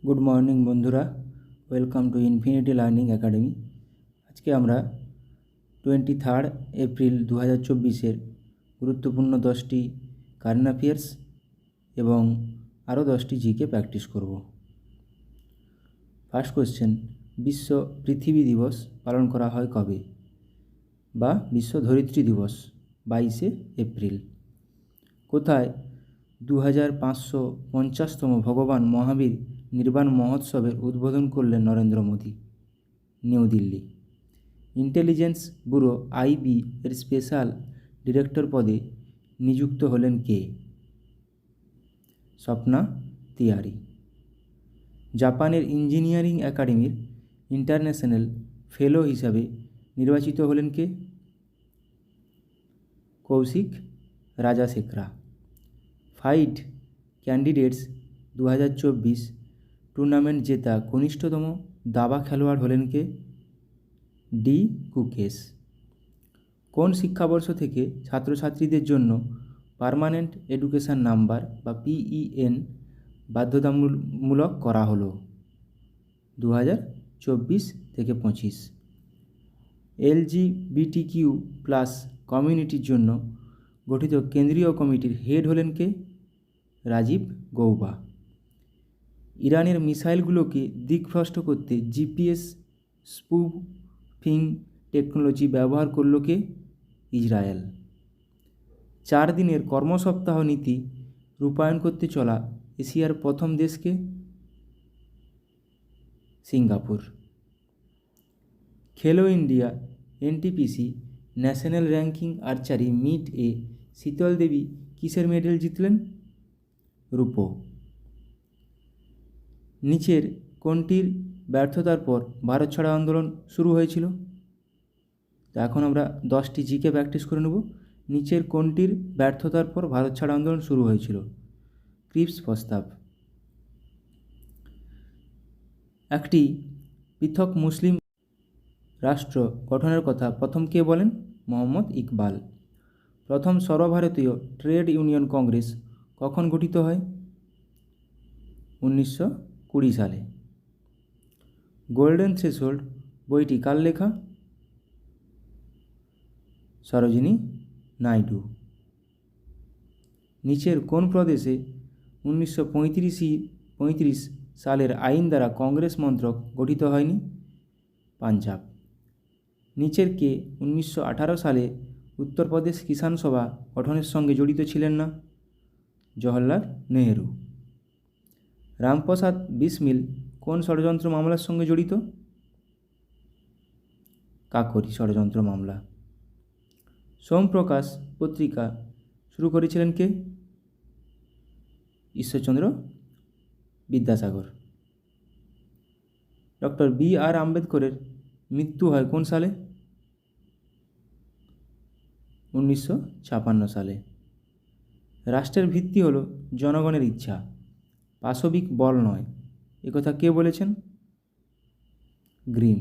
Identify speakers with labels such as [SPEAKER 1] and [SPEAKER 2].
[SPEAKER 1] Good morning বন্ধুরা, welcome to infinity learning academy. আজকে আমরা 23 এপ্রিল 2024 গুরুত্বপূর্ণ 10টি কারেন্ট অ্যাফেয়ার্স এবং আরও 10টি জিকে প্র্যাকটিস করব। ফার্স্ট কোশ্চেন, বিশ্ব পৃথিবী দিবস পালন করা হয় কবে? বা বিশ্ব ধরিত্রী দিবস 22শে এপ্রিল। কোথায় 2550তম ভগবান মহাবীর নির্বাণ মহোৎসবের উদ্বোধন করলেন Narendra Modi? New Delhi. Intelligence bureau IB এর স্পেশাল ডিরেক্টর পদে নিযুক্ত হলেন কে? স্বপ্না তিয়ারি। জাপানের ইঞ্জিনিয়ারিং একাডেমির ইন্টারন্যাশনাল ফেলো হিসাবে নির্বাচিত হলেন কে? কৌশিক রাজাশেখরা। ফাইট ক্যান্ডিডেটস 2024 টুর্নামেন্ট জেতা কনিষ্ঠতম দাবা খেলোয়াড় হলেন কে? ডি কুকেশ। কোন শিক্ষাবর্ষ থেকে ছাত্রছাত্রীদের জন্য পার্মানেন্ট এডুকেশন নাম্বার বা পিইএন বাধ্যতামূলক করা হলো? 2024 থেকে 25। LGBTQ+ কমিউনিটির জন্য গঠিত কেন্দ্রীয় কমিটির হেড হলেন কে? রাজীব গৌবা। ইরানের মিসাইলগুলোকে দিকভ্রষ্ট করতে জিপিএস স্পুফিং টেকনোলজি ব্যবহার করল কে? ইসরায়েল। 4 দিনের কর্মসপ্তাহ নীতি রূপায়ণ করতে চলা এশিয়ার প্রথম দেশকে? Singapore. Khelo India NTPC national ranking archery meet এ শীতল দেবী কিসের মেডেল জিতলেন? রূপো। নিচের কোনটির ব্যর্থতার পর ভারত ছাড়ো আন্দোলন শুরু হয়েছিল? তো এখন আমরা 10টি জিকে প্র্যাকটিস করে নেব। নিচের কোনটির ব্যর্থতার পর ভারত ছাড়ো আন্দোলন শুরু হয়েছিল? ক্রিপস প্রস্তাব। একটি পৃথক মুসলিম রাষ্ট্র গঠনের কথা প্রথম কে বলেন? মোহাম্মদ ইকবাল। প্রথম সর্বভারতীয় ট্রেড ইউনিয়ন কংগ্রেস কখন গঠিত হয়? 1920 সালে। গোল্ডেন থ্রেশহোল্ড বইটি কার লেখা? সরোজিনী নাইডু। নিচের কোন প্রদেশে 1935 সালের আইন দ্বারা কংগ্রেস মন্ত্রক গঠিত হয়নি? পাঞ্জাব। নিচের কে 1918 সালে উত্তরপ্রদেশ কিষাণ সভা গঠনের সঙ্গে জড়িত ছিলেন না? জওহরলাল নেহেরু। রামপ্রসাদ বিসমিল কোন ষড়যন্ত্র মামলার সঙ্গে জড়িত? কাকোরি ষড়যন্ত্র মামলা। সোমপ্রকাশ পত্রিকা শুরু করেছিলেন কে? ঈশ্বরচন্দ্র বিদ্যাসাগর। ডক্টর BR আম্বেদকরের মৃত্যু হয় কোন সালে? 1956 সালে। রাষ্ট্রের ভিত্তি হল জনগণের ইচ্ছা, পাশবিক বল নয়, একথা কে বলেছেন? গ্রিম।